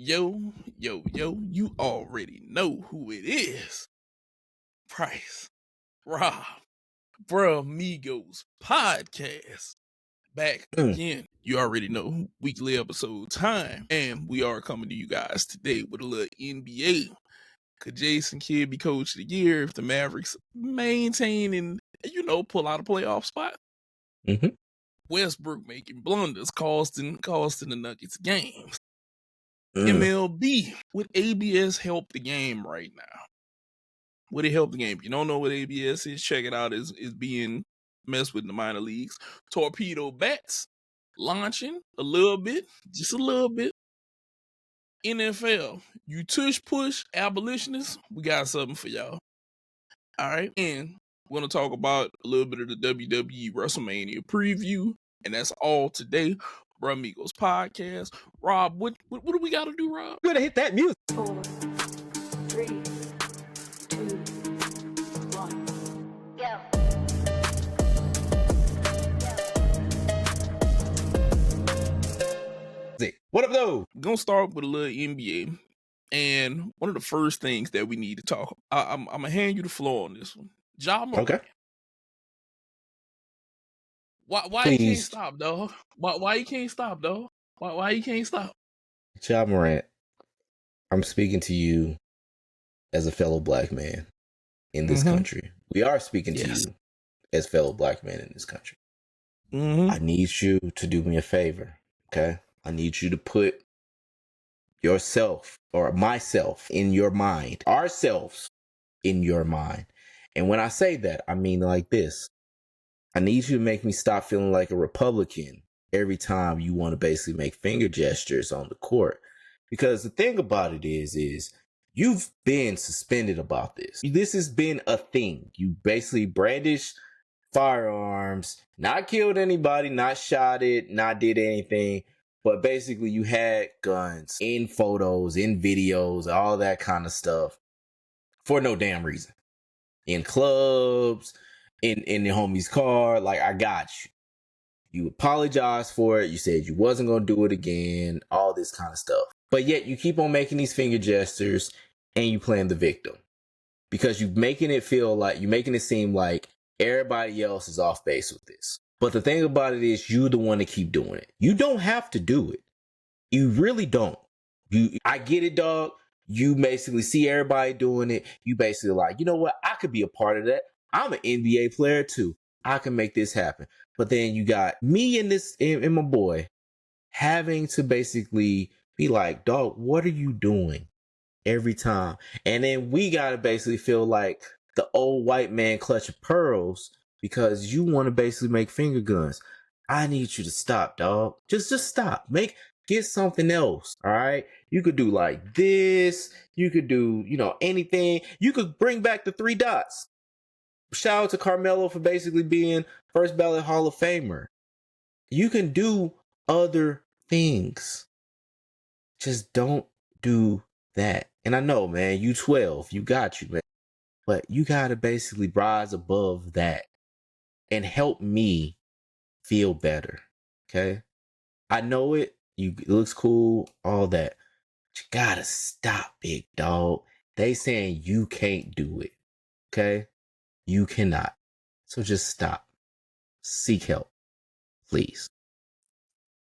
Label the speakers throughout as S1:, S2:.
S1: Yo, you already know who it is. Price, Rob, Brah Migos podcast. Back again. You already know, weekly episode time. And we are coming to you guys today with a little NBA. Could Jason Kidd be coach of the year if the Mavericks maintain and, pull out a playoff spot?
S2: Mm-hmm.
S1: Westbrook making blunders costing the Nuggets games. MLB, would ABS help the game right now? Would it help the game? If you don't know what ABS is, check it out. Is being messed with in the minor leagues. Torpedo bats launching a little bit, just a little bit. NFL, you tush push abolitionists, we got something for y'all. All right, and we're gonna talk about a little bit of the WWE WrestleMania preview, and that's all today. Brah Migos podcast. Rob, what do we got to do, Rob?
S2: We're gonna hit that music.
S3: 4, 3, 2, 1, go.
S2: What up, though?
S1: We're gonna start with a little NBA, and one of the first things that we need to talk. I'm gonna hand you the floor on this one. Ja Morant.
S2: Okay.
S1: Why you can't stop, dog? Why you can't stop, dog? Why you can't stop?
S2: Ja Morant, I'm speaking to you as a fellow black man in this country. We are speaking to you as fellow black men in this country. I need you to do me a favor, okay? I need you to put yourself or myself in your mind, ourselves in your mind. And when I say that, I mean like this. I need you to make me stop feeling like a Republican every time you want to basically make finger gestures on the court. Because the thing about it is you've been suspended about this. This has been a thing. You basically brandished firearms, not killed anybody, not shot it, not did anything. But basically you had guns in photos, in videos, all that kind of stuff for no damn reason. In clubs, in the homie's car, like, I got you. You apologized for it. You said you wasn't going to do it again, all this kind of stuff. But yet you keep on making these finger gestures and you playing the victim. Because you're making it seem like everybody else is off base with this. But the thing about it is you're the one to keep doing it. You don't have to do it. You really don't. I get it, dog. You basically see everybody doing it. You basically like, you know what? I could be a part of that. I'm an NBA player too. I can make this happen. But then you got me and my boy having to basically be like, dog, what are you doing every time? And then we got to basically feel like the old white man clutch of pearls because you want to basically make finger guns. I need you to stop, dog. Just stop. Get something else. All right. You could do like this. You could do, anything. You could bring back the 3 dots. Shout out to Carmelo for basically being first ballot Hall of Famer. You can do other things. Just don't do that. And I know, man, you 12. You got you, man. But you got to basically rise above that and help me feel better. Okay? I know it. It looks cool, all that. But you got to stop, big dog. They saying you can't do it. Okay? You cannot. So just stop. Seek help. Please.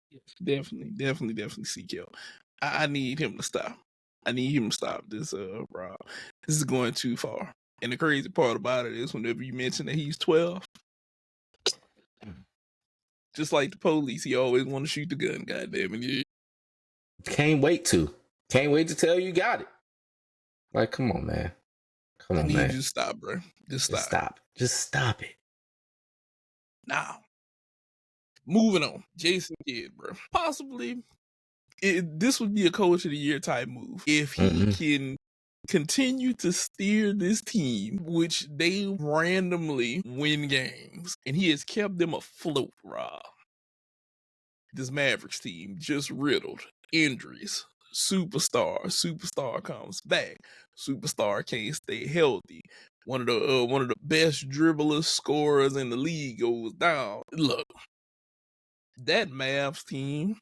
S1: Yes, definitely seek help. I need him to stop. I need him to stop this, Rob. This is going too far. And the crazy part about it is whenever you mention that he's 12, just like the police, he always want to shoot the gun, goddamn it.
S2: Can't wait to tell you got it. Like, come on, man.
S1: I need you to stop, bro. Just stop.
S2: Just stop it.
S1: Now, moving on. Jason Kidd, bro. Possibly, this would be a coach of the year type move. If he can continue to steer this team, which they randomly win games, and he has kept them afloat, Rob. This Mavericks team just riddled injuries. Superstar comes back. Superstar can't stay healthy. One of the best dribblers, scorers in the league goes down. Look, that Mavs team,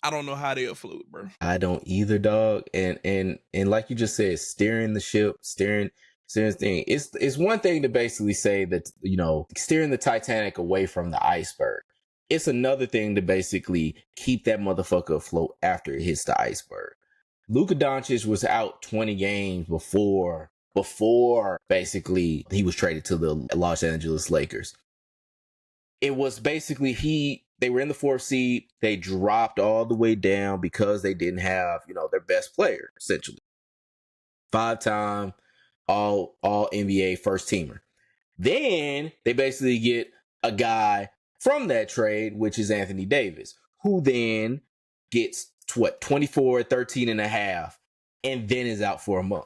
S1: I don't know how they'll float, bro.
S2: I don't either, dog. And like you just said, steering the ship, steering the thing. It's one thing to basically say that, steering the Titanic away from the iceberg. It's another thing to basically keep that motherfucker afloat after it hits the iceberg. Luka Doncic was out 20 games before basically he was traded to the Los Angeles Lakers. It was basically they were in the 4th seed. They dropped all the way down because they didn't have, their best player, essentially. 5-time all NBA first teamer. Then they basically get a guy from that trade, which is Anthony Davis, who then gets 24, 13 and a half, and then is out for a month.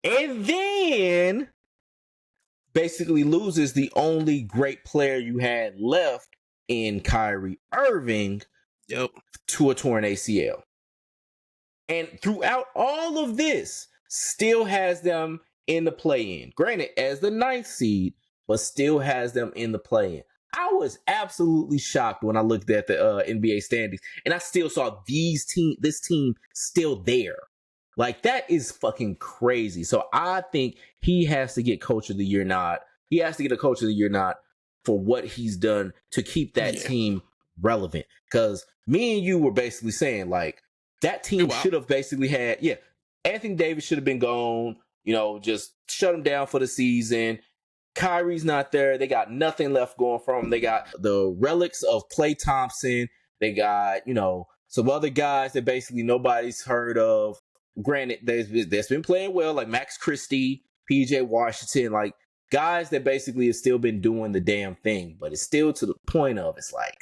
S2: And then basically loses the only great player you had left in Kyrie Irving to a torn ACL. And throughout all of this, still has them in the play-in. Granted, as the 9th seed, but still has them in the play-in. I was absolutely shocked when I looked at the NBA standings, and I still saw this team still there. Like, that is fucking crazy. So I think he has to get Coach of the Year nod. He has to get a Coach of the Year nod for what he's done to keep that team relevant. Because me and you were basically saying, like, that team should have basically had, Anthony Davis should have been gone, just shut him down for the season. Kyrie's not there. They got nothing left going from them. They got the relics of Klay Thompson. They got, some other guys that basically nobody's heard of. Granted, that's been playing well, like Max Christie, PJ Washington, like guys that basically have still been doing the damn thing. But it's still to the point of, it's like,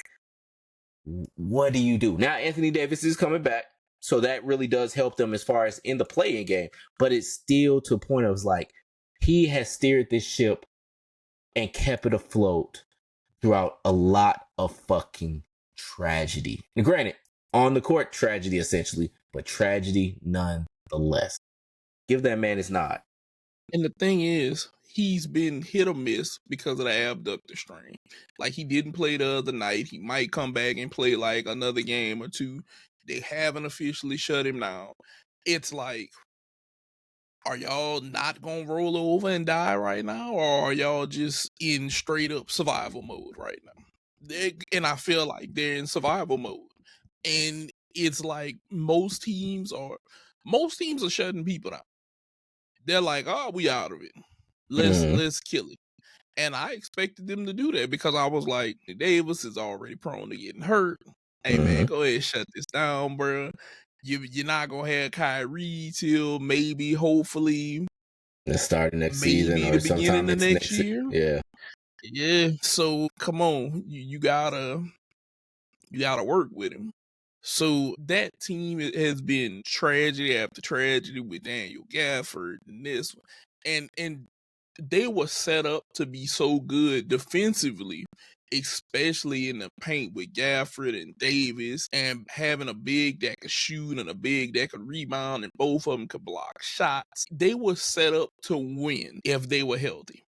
S2: what do you do? Now, Anthony Davis is coming back. So that really does help them as far as in the play-in game. But it's still to a point of, it's like, he has steered this ship and kept it afloat throughout a lot of fucking tragedy. And granted, on the court, tragedy essentially, but tragedy nonetheless. Give that man his nod.
S1: And the thing is, he's been hit or miss because of the abductor strain. Like, he didn't play the other night. He might come back and play like another game or two. They haven't officially shut him down. It's like, are y'all not gonna roll over and die right now? Or are y'all just in straight up survival mode right now? And I feel like they're in survival mode. And it's like most teams are shutting people down. They're like, oh, we out of it. Let's kill it. And I expected them to do that because I was like, Davis is already prone to getting hurt. Hey, man, go ahead and shut this down, bro. You're not going to have Kyrie till maybe, hopefully,
S2: the start of next season or
S1: the beginning of next year.
S2: Yeah.
S1: Yeah. So, come on. You gotta work with him. So that team has been tragedy after tragedy with Daniel Gafford and this one. And they were set up to be so good defensively, especially in the paint with Gafford and Davis, and having a big that could shoot and a big that could rebound, and both of them could block shots. They were set up to win if they were healthy.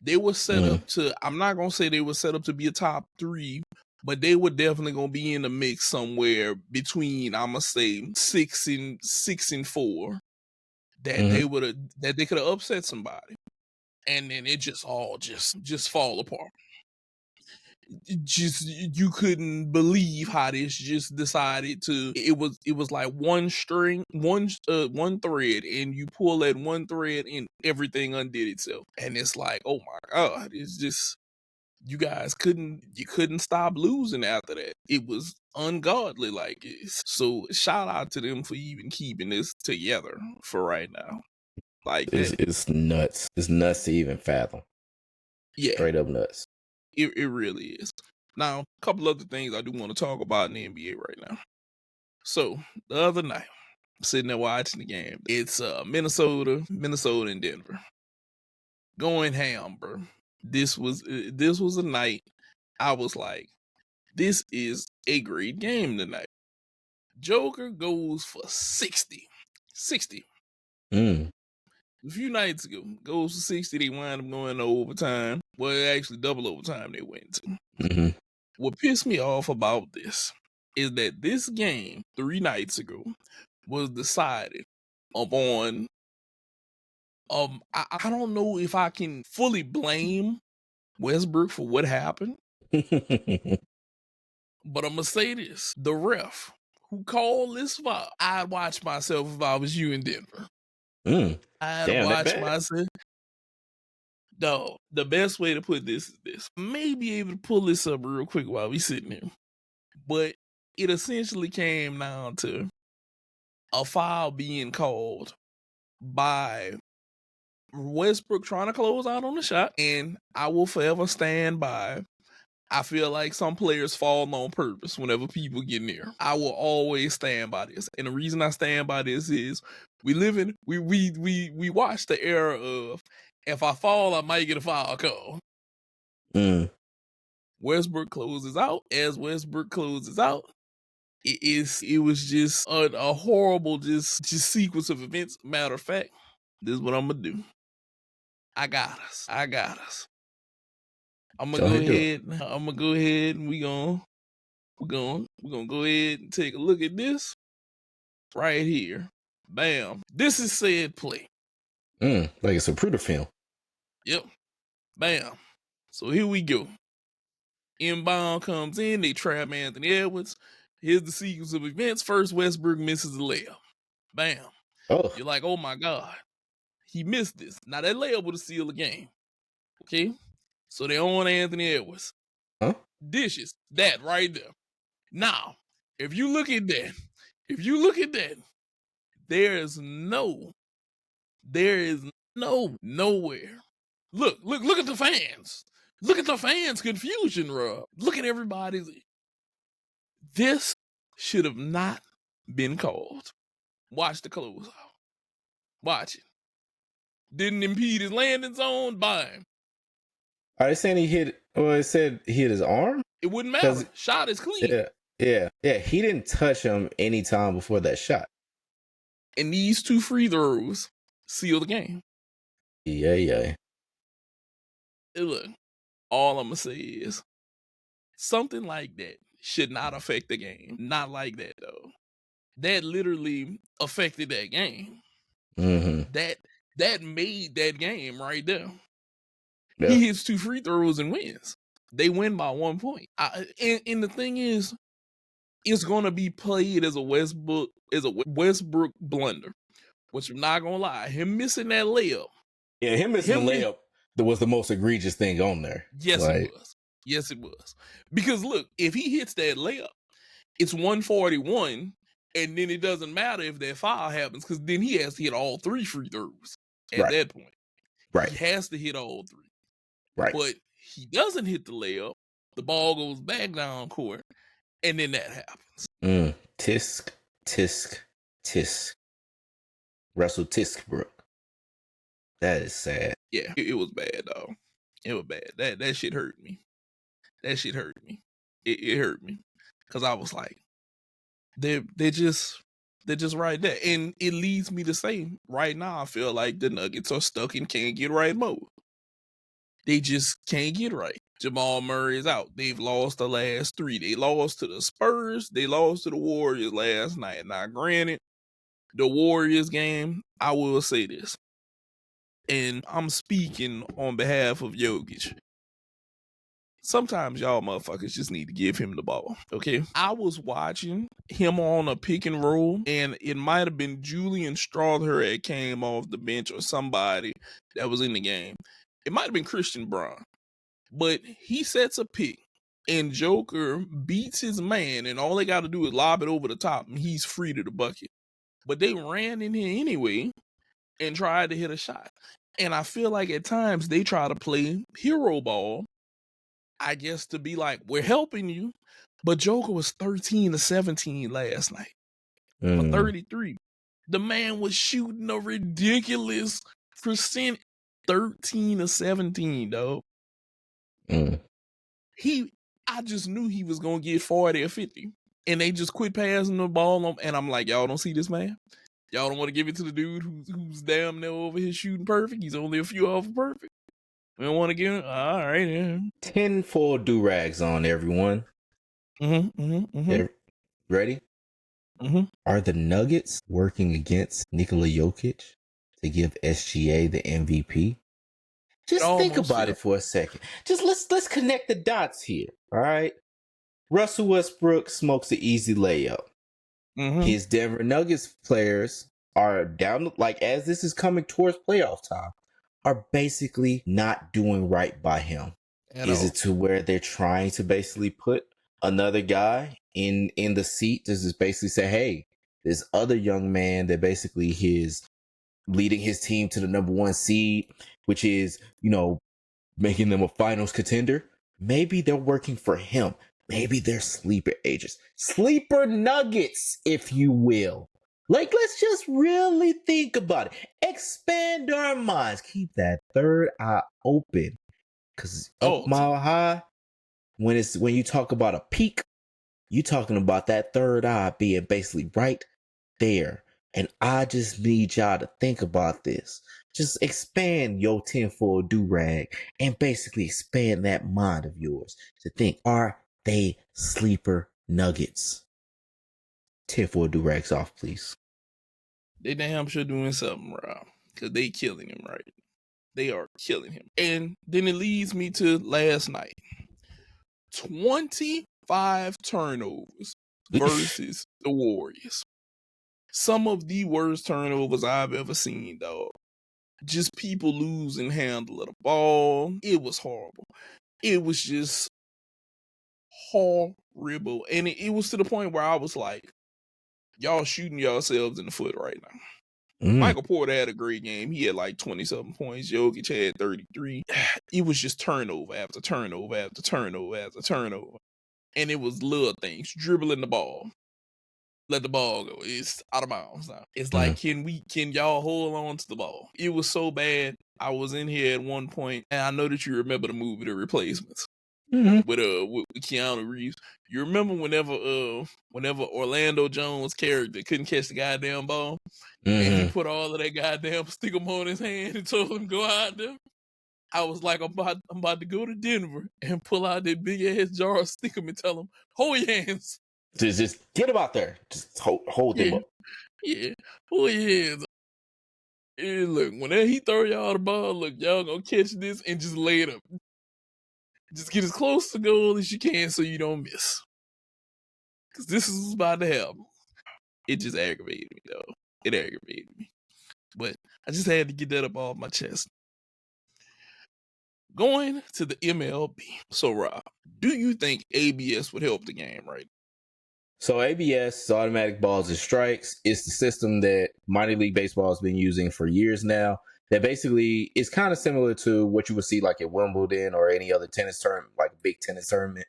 S1: They were set up to, I'm not going to say they were set up to be a top 3, but they were definitely gonna be in the mix somewhere between, I'm gonna say 6 and 4. That they could have upset somebody, and then it just all just fall apart. Just, you couldn't believe how this just decided to. It was like one string, one thread, and you pull that one thread, and everything undid itself. And it's like, oh my God, it's just. You guys couldn't stop losing after that. It was ungodly like this. So shout out to them for even keeping this together for right now. Like,
S2: it's nuts. It's nuts to even fathom.
S1: Yeah.
S2: Straight up nuts.
S1: It really is. Now, a couple other things I do want to talk about in the NBA right now. So the other night, I'm sitting there watching the game. It's Minnesota and Denver. Going ham, bro. This was a night I was like, this is a great game tonight. Joker goes for 60. A few nights ago, goes for 60. They wind up going to overtime. Well, actually double overtime they went to. What pissed me off about this is that this game 3 nights ago was decided upon I don't know if I can fully blame Westbrook for what happened, but I'm gonna say this: the ref who called this foul, I'd watch myself if I was you in Denver. I'd
S2: Damn, that
S1: watch
S2: bad?
S1: myself. No, the best way to put this is this. I may be able to pull this up real quick while we sitting here, but it essentially came down to a foul being called by Westbrook trying to close out on the shot, and I will forever stand by. I feel like some players fall on purpose whenever people get near. I will always stand by this, and the reason I stand by this is we watch the era of if I fall, I might get a foul call. Westbrook closes out. As Westbrook closes out, it was just a horrible just sequence of events. Matter of fact, this is what I'm gonna do. I got us. I'm gonna go ahead and we're gonna go ahead and take a look at this right here. Bam. This is said play.
S2: Like it's a Pruder film.
S1: Yep. Bam. So here we go. Inbound comes in. They trap Anthony Edwards. Here's the sequence of events. First, Westbrook misses the layup. Bam.
S2: Oh.
S1: You're like, oh my God. He missed this. Now that layup would have sealed the game. Okay? So they on Anthony Edwards.
S2: Huh?
S1: Dishes. That right there. Now, if you look at that, there is nowhere. Look at the fans. Look at the fans' confusion, Rob. Look at everybody's. This should have not been called. Watch the closeout. Watch it. Didn't impede his landing zone. Bang.
S2: Are they saying he hit? Well, it said he hit his arm.
S1: It wouldn't matter. Shot is clean.
S2: Yeah. He didn't touch him any time before that shot.
S1: And these 2 free throws seal the game.
S2: Yeah.
S1: And look, all I'm gonna say is something like that should not affect the game. Not like that though. That literally affected that game.
S2: Mm-hmm.
S1: That made that game right there.
S2: Yeah.
S1: He hits 2 free throws and wins. They win by 1 point. And the thing is, it's gonna be played as a Westbrook blunder. Which I'm not gonna lie, him missing that layup.
S2: Yeah, him missing the layup was the most egregious thing on there.
S1: Yes, it was. Yes, it was. Because look, if he hits that layup, it's 141, and then it doesn't matter if that foul happens, because then he has to hit all 3 free throws at that point.
S2: Right.
S1: He has to hit all 3.
S2: Right.
S1: But he doesn't hit the layup, the ball goes back down court, and then that happens.
S2: Tisk. Russell Tiskbrook. That is sad.
S1: Yeah, it was bad, though. It was bad. That shit hurt me. It hurt me. Because I was like, they're just right there. And it leads me to say, right now, I feel like the Nuggets are stuck in can't get right mode. They just can't get right. Jamal Murray is out. They've lost the last 3. They lost to the Spurs. They lost to the Warriors last night. Now, granted, the Warriors game, I will say this, and I'm speaking on behalf of Jokic. Sometimes y'all motherfuckers just need to give him the ball, okay? I was watching him on a pick and roll, and it might have been Julian Strawther that came off the bench or somebody that was in the game. It might have been Christian Braun. But he sets a pick, and Joker beats his man, and all they got to do is lob it over the top, and he's free to the bucket. But they ran in here anyway and tried to hit a shot. And I feel like at times they try to play hero ball, I guess, to be like, we're helping you. But Joker was 13 to 17 last night for 33. The man was shooting a ridiculous percent, 13 to 17, dog. I just knew he was going to get 40 or 50. And they just quit passing the ball on. And I'm like, y'all don't see this man? Y'all don't want to give it to the dude who's damn near over here shooting perfect? He's only a few off of perfect. We don't want to give him. All right, yeah.
S2: 10 full do-rags on, everyone. Ready?
S1: Mm-hmm.
S2: Are the Nuggets working against Nikola Jokic to give SGA the MVP? Just think
S1: Almost
S2: about
S1: feel.
S2: it for a second. Just let's connect the dots here. All right. Russell Westbrook smokes the easy layup.
S1: Mm-hmm.
S2: His Denver Nuggets players are down, like as this is coming towards playoff time, are basically not doing right by him.
S1: At
S2: Is
S1: all.
S2: it to where they're trying to basically put another guy in the seat? Does this basically say, hey, this other young man that basically is leading his team to the number one seed, which is, making them a finals contender? Maybe they're working for him. Maybe they're sleeper agents. Sleeper nuggets, if you will. Like, let's just really think about it. Expand our minds. Keep that third eye open. Because up mile high, when you talk about a peak, you talking about that third eye being basically right there. And I just need y'all to think about this. Just expand your tinfoil do-rag and basically expand that mind of yours to think, are they sleeper nuggets? Tinfoil do-rags off, please.
S1: They damn sure doing something, Rob. Because they killing him, right? They are killing him. And then it leads me to last night. 25 turnovers versus the Warriors. Some of the worst turnovers I've ever seen, dog. Just people losing handle of the ball. It was horrible. It was just horrible. And it was to the point where I was like, y'all shooting yourselves in the foot right now. Michael Porter had a great game. He had like 20-something points. Jokic had 33. It was just turnover after turnover after turnover after turnover. And it was little things. Dribbling the ball. Let the ball go. It's out of bounds now. It's like, can y'all hold on to the ball? It was so bad. I was in here at one point, and I know that you remember the movie The Replacements. With Keanu Reeves. You remember whenever Orlando Jones' character couldn't catch the goddamn ball? And he put all of that goddamn stick 'em on his hand and told him go out there. I was like, I'm about to go to Denver and pull out that big ass jar of stick 'em and tell him, hold your hands.
S2: Just get him out there. Just hold them up.
S1: Yeah, hold your hands. And look, whenever he throw y'all the ball, look, y'all gonna catch this and just lay it up. Just get as close to goal as you can so you don't miss. Because this is what's about to happen. It just aggravated me, though. It aggravated me. But I just had to get that up off my chest. Going to the MLB. So, Rob, do you think ABS would help the game, right?
S2: So ABS, automatic balls and strikes, is the system that minor league baseball has been using for years now. That basically is kind of similar to what you would see like at Wimbledon or any other tennis tournament, like a big tennis tournament,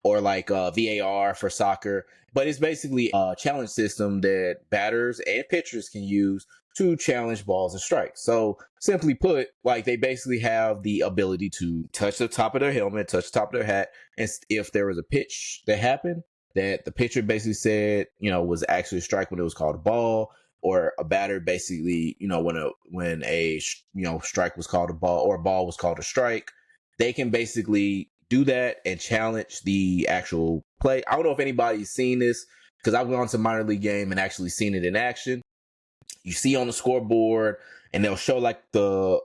S2: or like VAR for soccer. But it's basically a challenge system that batters and pitchers can use to challenge balls and strikes. So simply put, like they basically have the ability to touch the top of their helmet, touch the top of their hat, and if there was a pitch that happened that the pitcher basically said, was actually a strike when it was called a ball, or a batter basically, when a strike was called a ball or a ball was called a strike, they can basically do that and challenge the actual play. I don't know if anybody's seen this because I've gone to minor league game and actually seen it in action. You see on the scoreboard, and they'll show like the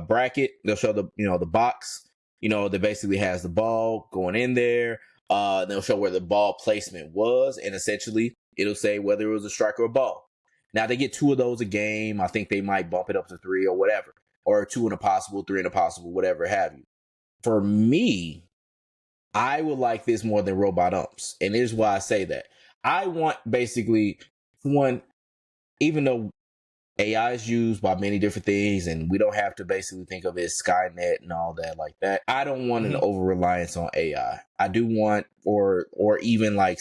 S2: bracket. They'll show the box, that basically has the ball going in there. They'll show where the ball placement was, and essentially it'll say whether it was a strike or a ball. Now they get 2 of those a game. I think they might bump it up to 3 or whatever, or 2 in a possible, 3 in a possible, whatever have you. For me, I would like this more than robot umps, and here's why I say that. I want basically one, even though AI is used by many different things, and we don't have to basically think of it as Skynet and all that like that. I don't want an over reliance on AI. I do want, or even like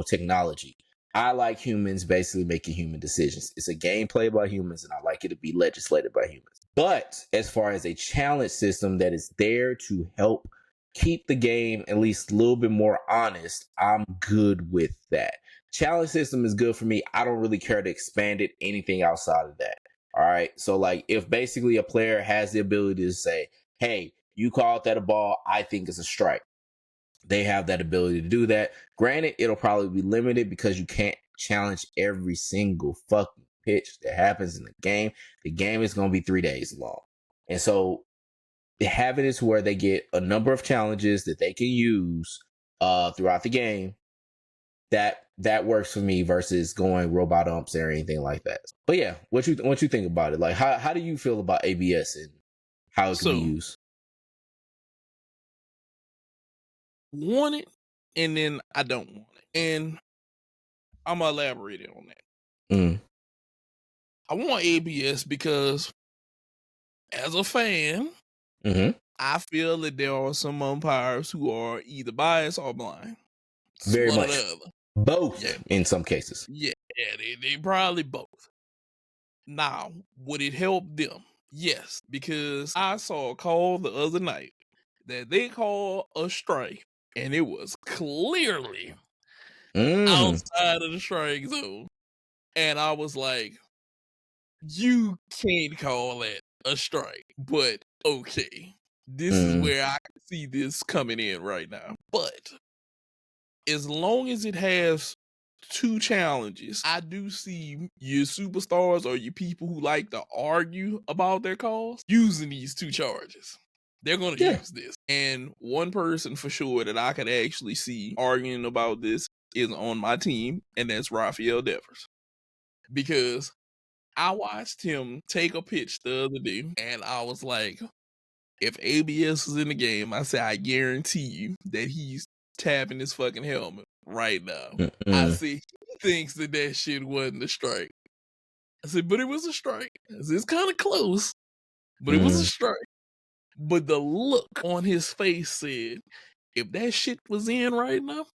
S2: technology. I like humans basically making human decisions. It's a game played by humans, and I like it to be legislated by humans. But as far as a challenge system that is there to help keep the game at least a little bit more honest, I'm good with that. Challenge system is good for me. I don't really care to expand it anything outside of that. All right. So like if basically a player has the ability to say, hey, you called that a ball, I think it's a strike. They have that ability to do that. Granted, it'll probably be limited because you can't challenge every single fucking pitch that happens in the game. The game is going to be 3 days long. And so having it to where they get a number of challenges that they can use throughout the game, that works for me versus going robot umps or anything like that. But yeah, what you think about it? Like, how do you feel about ABS and how it can be used?
S1: Want it, and then I don't want it, and I'm gonna elaborate on that. I want ABS because, as a fan, I feel that there are some umpires who are either biased or blind.
S2: Very much. Both, in some cases.
S1: Yeah, they probably both. Now, would it help them? Yes, because I saw a call the other night that they called a strike, and it was clearly outside of the strike zone. And I was like, you can't call that a strike, but okay. This is where I can see this coming in right now. But as long as it has 2 challenges, I do see your superstars or your people who like to argue about their calls using these 2 charges. They're going to use this. And one person for sure that I could actually see arguing about this is on my team, and that's Rafael Devers. Because I watched him take a pitch the other day, and I was like, if ABS is in the game, I said, I guarantee you that he's tapping his fucking helmet right now. I said, he thinks that shit wasn't a strike. I said, but it was a strike. I said, it's kind of close, but it was a strike. But the look on his face said, if that shit was in right now,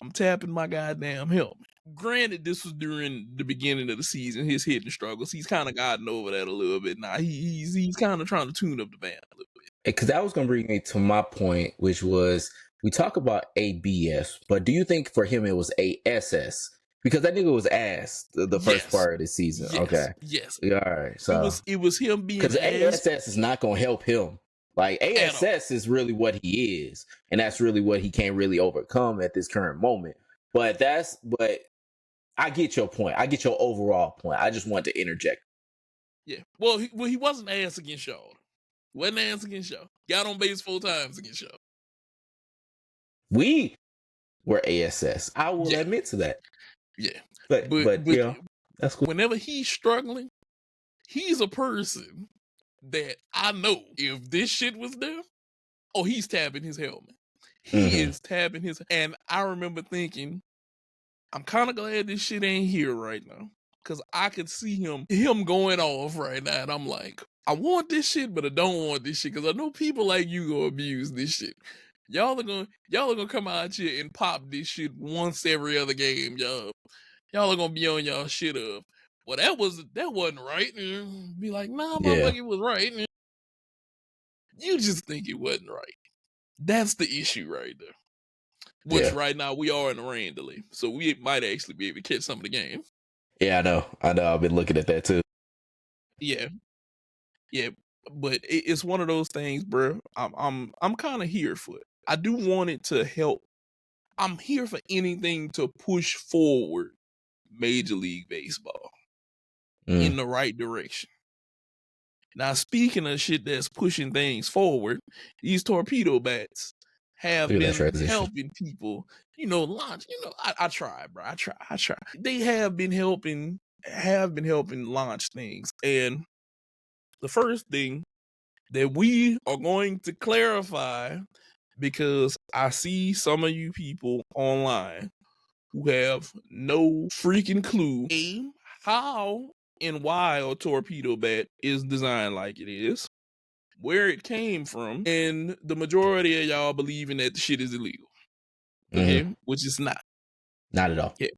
S1: I'm tapping my goddamn helmet. Granted, this was during the beginning of the season, his hitting struggles. He's kind of gotten over that a little bit now. He's kind of trying to tune up the band a little bit.
S2: Because that was going to bring me to my point, which was, we talk about ABS, but do you think for him it was ASS? Because that nigga was ass the first part of the season.
S1: Yes.
S2: Okay.
S1: Yes.
S2: All right. So
S1: it was him being
S2: because
S1: ass.
S2: ASS is not going to help him. Like, ASS is really what he is, and that's really what he can't really overcome at this current moment. But I get your point. I get your overall point. I just wanted to interject.
S1: Yeah. Well, he wasn't ass against Shaw. Wasn't ass against Shaw. Got on base 4 times against Shaw.
S2: We were ASS. I will admit to that.
S1: Yeah.
S2: But yeah, that's cool.
S1: Whenever he's struggling, he's a person that I know if this shit was there, he's tapping his helmet. He is tapping his, and I remember thinking, I'm kind of glad this shit ain't here right now, because I could see him going off right now, and I'm like, I want this shit, but I don't want this shit, because I know people like you gonna abuse this shit. Y'all are gonna come out here and pop this shit once every other game, y'all. Y'all are gonna be on y'all shit up. Well, that wasn't right. And be like, nah, motherfucker, it was right. And you just think it wasn't right. That's the issue right there. Which right now we are in a rain delay, so we might actually be able to catch some of the game.
S2: Yeah, I know. I've been looking at that too.
S1: Yeah, but it's one of those things, bro. I'm kind of here for it. I do want it to help. I'm here for anything to push forward Major League Baseball in the right direction. Now, speaking of shit that's pushing things forward, these torpedo bats have been helping people, launch. I try, bro. I try. They have been helping launch things. And the first thing that we are going to clarify, because I see some of you people online who have no freaking clue how and why a torpedo bat is designed like it is, where it came from, and the majority of y'all believing that the shit is illegal. Okay? Which is not.
S2: Not at all.
S1: Yeah.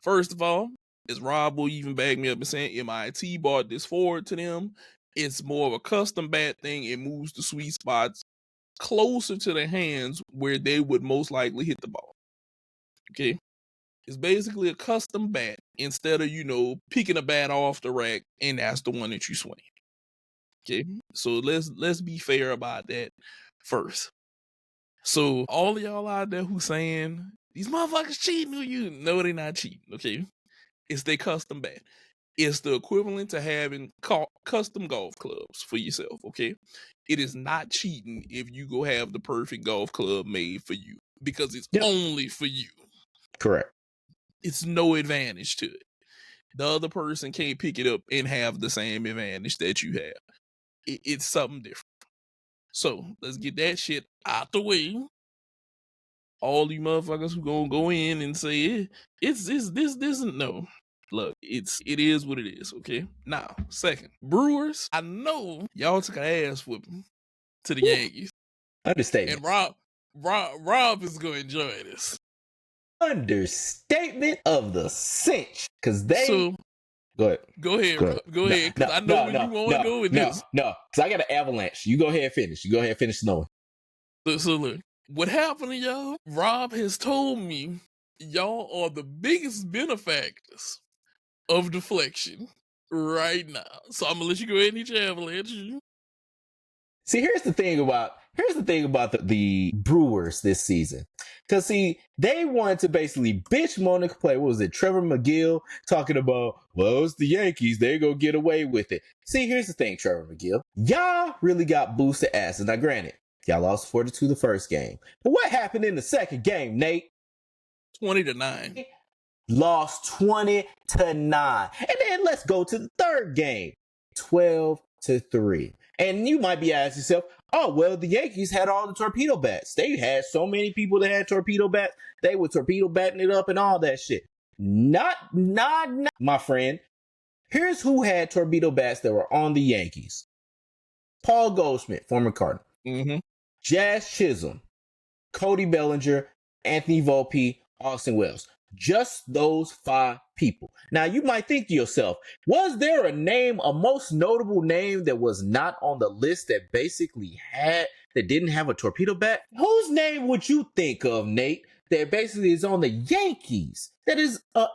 S1: First of all, as Rob will even back me up and saying, MIT bought this forward to them. It's more of a custom bat thing. It moves the sweet spots closer to the hands where they would most likely hit the ball. Okay? It's basically a custom bat instead of, picking a bat off the rack and that's the one that you swing. Okay, so let's be fair about that first. So all of y'all out there who saying these motherfuckers cheating on you, no, they're not cheating. Okay, it's their custom bat. It's the equivalent to having custom golf clubs for yourself. Okay, it is not cheating if you go have the perfect golf club made for you because it's only for you.
S2: Correct.
S1: It's no advantage to it. The other person can't pick it up and have the same advantage that you have. It's something different. So let's get that shit out the way. All you motherfuckers who gonna go in and say it's this and no. Look, it is what it is, okay? Now, second, Brewers, I know y'all took an ass whipping to the Yankees.
S2: Understatement.
S1: And Rob is gonna enjoy this.
S2: Understatement of the cinch. Cause they Go ahead.
S1: Go ahead. Because I know where you want to go with this.
S2: No, because I got an avalanche. You go ahead and finish. Snowing.
S1: So look, what happened to y'all? Rob has told me y'all are the biggest benefactors of deflection right now. So I'm gonna let you go ahead and hit your avalanche.
S2: See, here's the thing about the Brewers this season. Because, see, they wanted to basically bitch moan and complain. What was it? Trevor McGill talking about, well, it's the Yankees. They're going to get away with it. See, here's the thing, Trevor McGill. Y'all really got boosted asses. Now, granted, y'all lost 4-2 the first game. But what happened in the second game, Nate?
S1: 20-9.
S2: Lost 20-9. And then let's go to the third game. 12-3. And you might be asking yourself, oh, well, the Yankees had all the torpedo bats. They had so many people that had torpedo bats. They were torpedo batting it up and all that shit. Not, my friend. Here's who had torpedo bats that were on the Yankees. Paul Goldschmidt, former Cardinal.
S1: Mm-hmm.
S2: Jazz Chisholm, Cody Bellinger, Anthony Volpe, Austin Wells. Just those 5 people. Now, you might think to yourself, was there a most notable name that was not on the list that didn't have a torpedo bat? Whose name would you think of, Nate, that basically is on the Yankees, that is a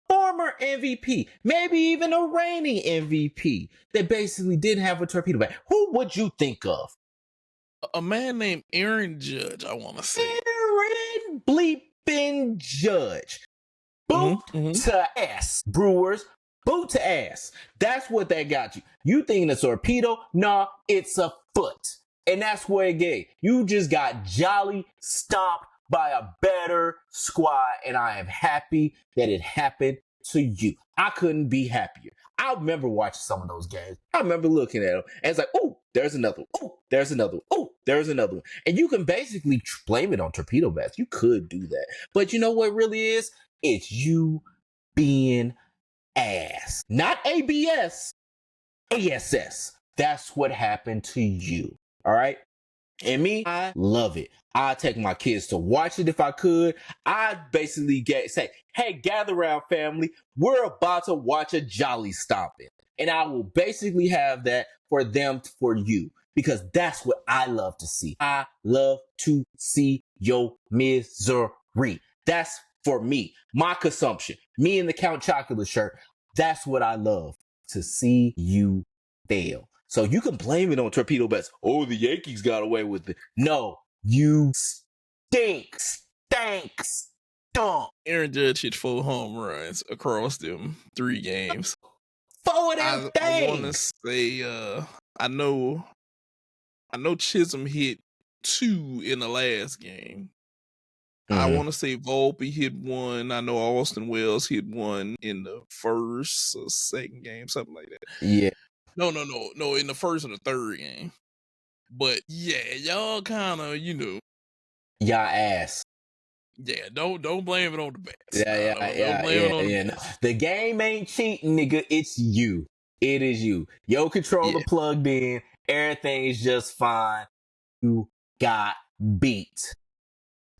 S2: former MVP, maybe even a reigning MVP, that basically didn't have a torpedo bat? Who would you think of?
S1: A man named Aaron Judge, I want to say.
S2: Aaron bleeping Judge. Boot to ass, Brewers. Boot to ass. That's what that got you. You thinking a torpedo? Nah, it's a foot. And that's where it gave. You just got jolly stomped by a better squad. And I am happy that it happened to you. I couldn't be happier. I remember watching some of those games. I remember looking at them. And it's like, oh, there's another one. Oh, there's another one. Oh, there's another one. And you can basically blame it on torpedo bats. You could do that. But you know what really is? It's you being ass. Not ABS. ASS. That's what happened to you. All right? And me, I love it. I take my kids to watch it if I could. I basically say, hey, gather around, family. We're about to watch a jolly stomping. And I will basically have that for them, for you. Because that's what I love to see. I love to see your misery. That's for me. My consumption. Me in the Count Chocula shirt. That's what I love. To see you fail. So you can blame it on torpedo bats. Oh, the Yankees got away with it. No, you stunk.
S1: Aaron Judge hit 4 home runs across them 3 games.
S2: 4 of them things.
S1: I want to say, I know Chisholm hit 2 in the last game. Mm-hmm. I want to say Volpe hit 1. I know Austin Wells hit 1 in the first or second game, something like that.
S2: Yeah.
S1: No, in the first and the third game. But yeah, y'all kind of,
S2: y'all ass.
S1: Yeah, don't blame it on the bats.
S2: Don't blame it on the bats. The game ain't cheating, nigga. It's you. It is you. Your controller plugged in. Everything is just fine. You got beat.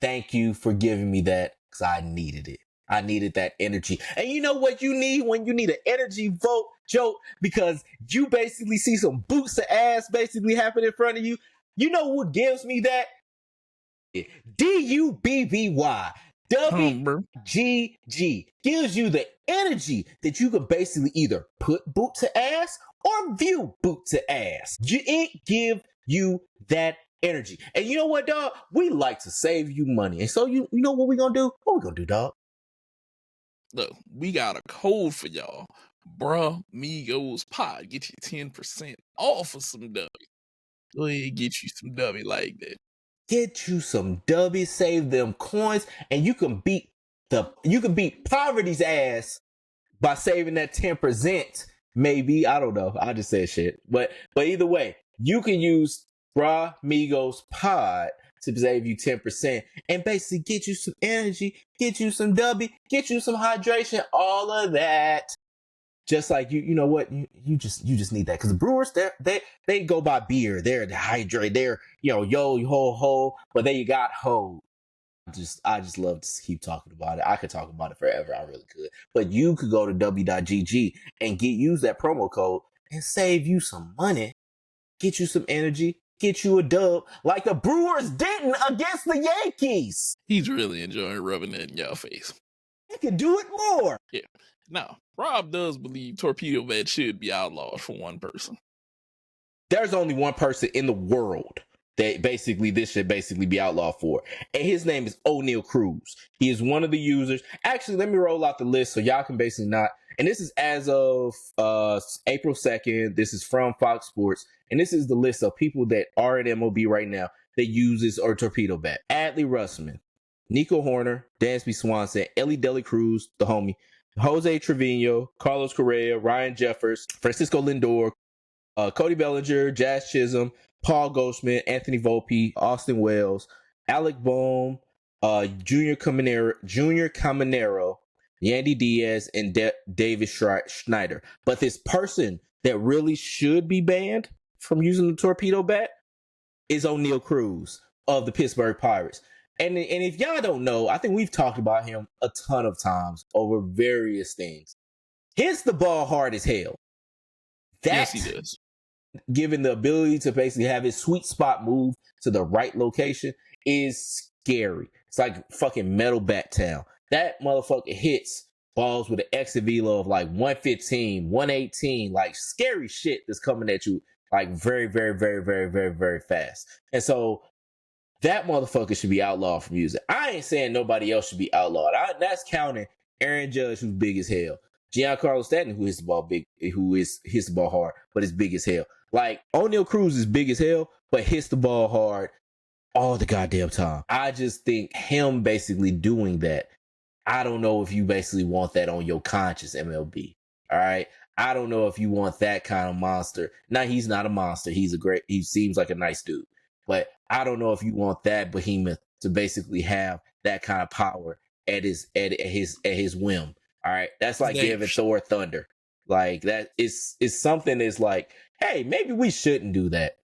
S2: Thank you for giving me that, because I needed it. I needed that energy. And you know what you need when you need an energy vote, joke? Because you basically see some boots to ass basically happen in front of you. You know what gives me that? DUBBY. WGG gives you the energy that you can basically either put boot to ass or view boot to ass. It gives you that energy. And you know what, dog? We like to save you money. And so you know what we gonna do? What we gonna do, dog?
S1: Look, we got a code for y'all. Brah Migos Pod. Get you 10% off of some W. Go ahead and get you some W like that.
S2: Get you some W, save them coins, and you can beat poverty's ass by saving that 10%. Maybe, I don't know. I just said shit. But either way, you can use Brah Migos Pod to save you 10% and basically get you some energy, get you some W, get you some hydration, all of that. Just like you know what, you just need that, because the Brewers, they go by beer, they're dehydrated, they're yo ho, but then you got ho. I just love to keep talking about it. I could talk about it forever. I really could. But you could go to w.gg and use that promo code and save you some money, get you some energy, get you a dub like the Brewers didn't against the Yankees.
S1: He's really enjoying rubbing that in y'all face.
S2: They could do it more.
S1: Yeah. Now, Rob does believe torpedo bat should be outlawed for one person.
S2: There's only one person in the world that this should be outlawed for. And his name is O'Neal Cruz. He is one of the users. Actually, let me roll out the list so y'all can basically not. And this is as of April 2nd. This is from Fox Sports. And this is the list of people that are in MLB right now that uses or torpedo bat. Adley Russman, Nico Horner, Dansby Swanson, Ellie Deli Cruz, the homie, Jose Trevino, Carlos Correa, Ryan Jeffers, Francisco Lindor, Cody Bellinger, Jazz Chisholm, Paul Goldschmidt, Anthony Volpe, Austin Wells, Alec Bohm, Junior Caminero, Yandy Diaz, and David Schneider. But this person that really should be banned from using the torpedo bat is O'Neal Cruz of the Pittsburgh Pirates. And if y'all don't know, I think we've talked about him a ton of times over various things. Hits the ball hard as hell.
S1: Yes, he does.
S2: Given the ability to basically have his sweet spot move to the right location is scary. It's like fucking metal bat town. That motherfucker hits balls with an exit velo of like 115, 118, like scary shit that's coming at you like very, very, very, very, very, very fast. And so that motherfucker should be outlawed from using. I ain't saying nobody else should be outlawed. That's counting Aaron Judge, who's big as hell. Giancarlo Stanton, who hits the ball hard, but is big as hell. Like, O'Neal Cruz is big as hell, but hits the ball hard all the goddamn time. I just think him basically doing that, I don't know if you basically want that on your conscience, MLB. All right? I don't know if you want that kind of monster. Now, he's not a monster. He seems like a nice dude. But I don't know if you want that behemoth to basically have that kind of power at his whim. All right, that's like giving Thor thunder. Like, that is something that's like, hey, maybe we shouldn't do that.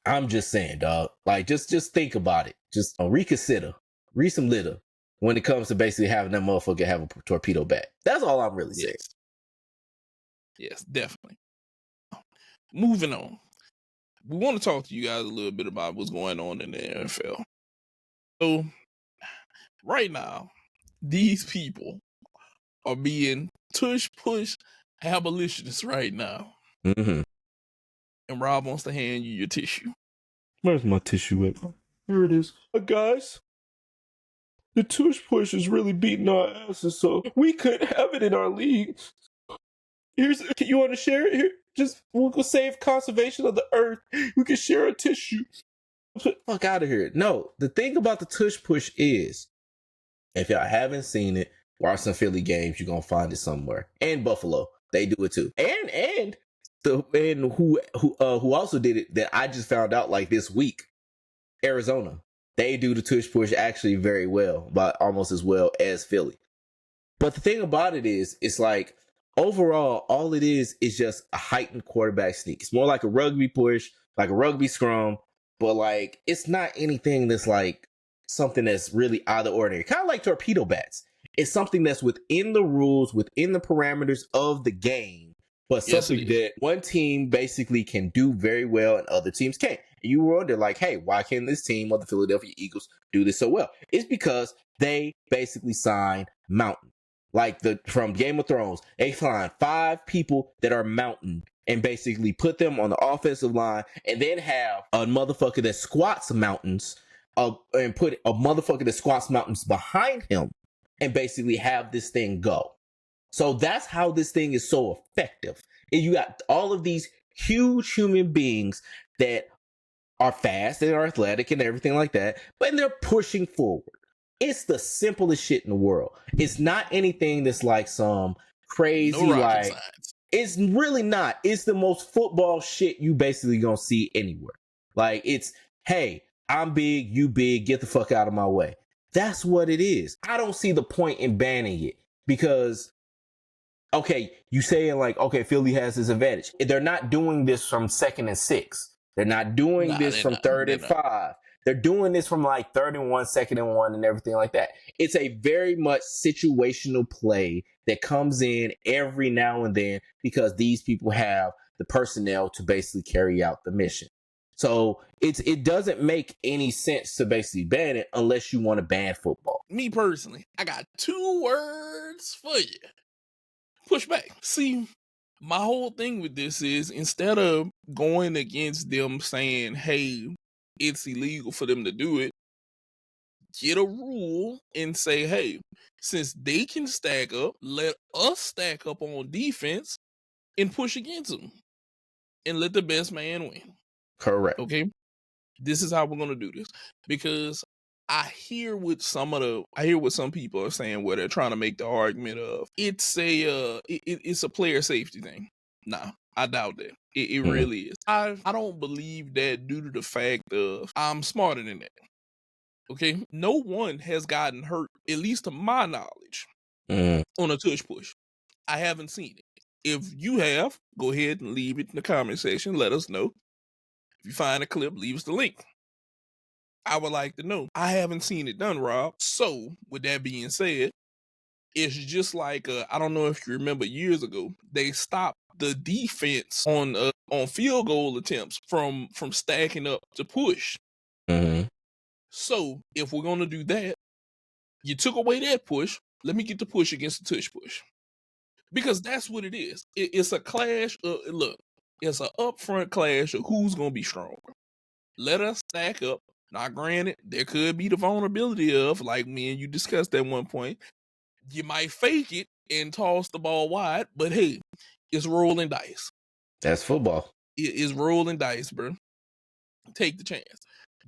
S2: I'm just saying, dog. Like, just think about it. Just reconsider, read some litter when it comes to basically having that motherfucker have a torpedo bat. That's all I'm really saying.
S1: Yes, definitely. Moving on. We want to talk to you guys a little bit about what's going on in the NFL. So, right now, these people are being tush push abolitionists right now.
S2: Mm-hmm.
S1: And Rob wants to hand you your tissue.
S2: Where's my tissue at? Here it is. Guys, the tush push is really beating our asses, so we could have it in our league. You want to share it here? We'll save conservation of the earth. We can share a tissue. Fuck out of here. No, the thing about the tush push is, if y'all haven't seen it, watch some Philly games. You're gonna find it somewhere. And Buffalo, they do it too. And who also did it that I just found out like this week? Arizona. They do the tush push actually very well, but almost as well as Philly. But the thing about it is, it's like, overall, all it is just a heightened quarterback sneak. It's more like a rugby push, like a rugby scrum, but like, it's not anything that's like something that's really out of the ordinary. Kind of like torpedo bats. It's something that's within the rules, within the parameters of the game, but something that one team basically can do very well and other teams can't. And you wonder, like, hey, why can't this team of the Philadelphia Eagles do this so well? It's because they basically signed Mountain. Like from Game of Thrones, they find 5 people that are Mountain, and basically put them on the offensive line, and then have a motherfucker that squats mountains, and put a motherfucker that squats mountains behind him, and basically have this thing go. So that's how this thing is so effective. And you got all of these huge human beings that are fast and are athletic and everything like that, but they're pushing forward. It's the simplest shit in the world. It's not anything that's like some crazy,
S1: No rocket
S2: like,
S1: science.
S2: it's really not. It's the most football shit you basically gonna see anywhere. Like, it's, hey, I'm big, you big, get the fuck out of my way. That's what it is. I don't see the point in banning it because, okay, you saying like, okay, Philly has this advantage. They're not doing this from 2nd and 6. They're not doing this from 3rd and 5. They're doing this from like 3rd and 1, 2nd and 1, and everything like that. It's a very much situational play that comes in every now and then because these people have the personnel to basically carry out the mission. So it doesn't make any sense to basically ban it unless you want to ban football.
S1: Me personally, I got 2 words for you. Push back. See, my whole thing with this is instead of going against them saying, hey, it's illegal for them to do it, get a rule and say, hey, since they can stack up, let us stack up on defense and push against them and let the best man win.
S2: Correct.
S1: Okay? This is how we're going to do this. Because I hear what some people are saying where they're trying to make the argument of it's a player safety thing. Nah, I doubt that. It really is. I don't believe that due to the fact of I'm smarter than that. Okay? No one has gotten hurt, at least to my knowledge, on a tush push. I haven't seen it. If you have, go ahead and leave it in the comment section. Let us know. If you find a clip, leave us the link. I would like to know. I haven't seen it done, Rob. So, with that being said, it's just like I don't know if you remember years ago, they stopped the defense on field goal attempts from stacking up to push.
S2: Mm-hmm.
S1: So, if we're gonna do that, you took away that push. Let me get the push against the tush push, because that's what it is. It's a clash. Look, it's an upfront clash of who's gonna be stronger. Let us stack up. Now, granted, there could be the vulnerability of, like me and you discussed at one point, you might fake it and toss the ball wide, but hey, it's rolling dice.
S2: That's football.
S1: It is rolling dice, bro. Take the chance.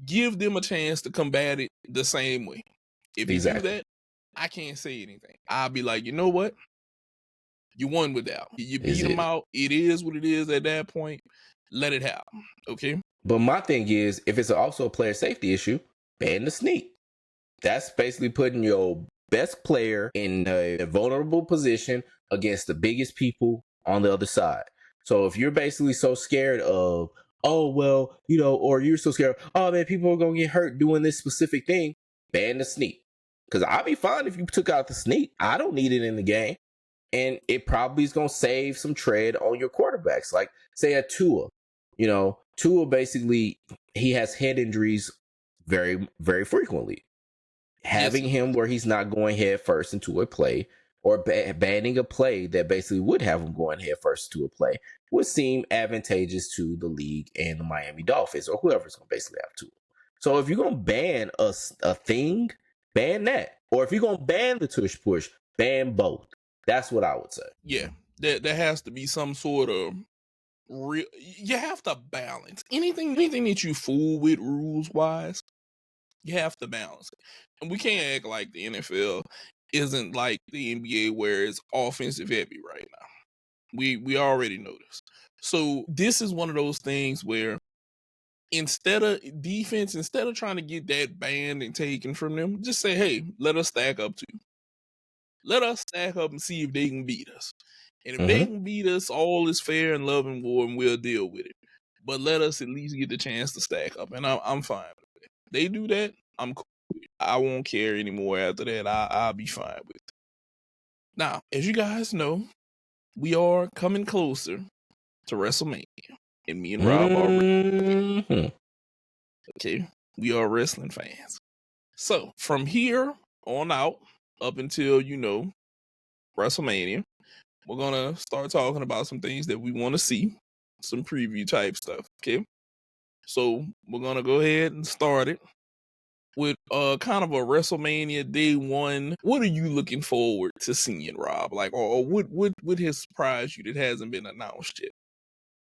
S1: Give them a chance to combat it the same way. If you do that, I can't say anything. I'll be like, you know what? You won with that. You beat them out. It is what it is at that point. Let it happen. Okay?
S2: But my thing is, if it's also a player safety issue, ban the sneak. That's basically putting your best player in a vulnerable position against the biggest people on the other side. So if you're basically so scared of, oh, well, or you're so scared, oh, man, people are going to get hurt doing this specific thing, ban the sneak. Because I'd be fine if you took out the sneak. I don't need it in the game. And it probably is going to save some tread on your quarterbacks. Like, say, a Tua. Tua basically, he has head injuries very, very frequently. Having him where he's not going head first into a play, or banning a play that basically would have him going head first into a play, would seem advantageous to the league and the Miami Dolphins, or whoever's going to basically have Tua. So if you're going to ban a thing, ban that. Or if you're going to ban the tush push, ban both. That's what I would say.
S1: Yeah, there has to be some sort of real. You have to balance anything that you fool with rules wise. You have to balance it, and we can't act like the NFL isn't like the NBA where it's offensive heavy right now. We already know this. So this is one of those things where instead of trying to get that banned and taken from them, just say, hey, let us stack up too. Let us stack up and see if they can beat us. And if they can beat us, all is fair and love and war, and we'll deal with it. But let us at least get the chance to stack up, and I'm fine with it. They do that, I'm cool with it. I won't care anymore after that. I'll be fine with it. Now, as you guys know, we are coming closer to WrestleMania, and me and Rob are okay. We are wrestling fans. So from here on out, up until WrestleMania, we're gonna start talking about some things that we want to see some preview type stuff. Okay, so we're gonna go ahead and start it with kind of a WrestleMania day one. What are you looking forward to seeing, Rob? Like, or what has surprised you that hasn't been announced yet?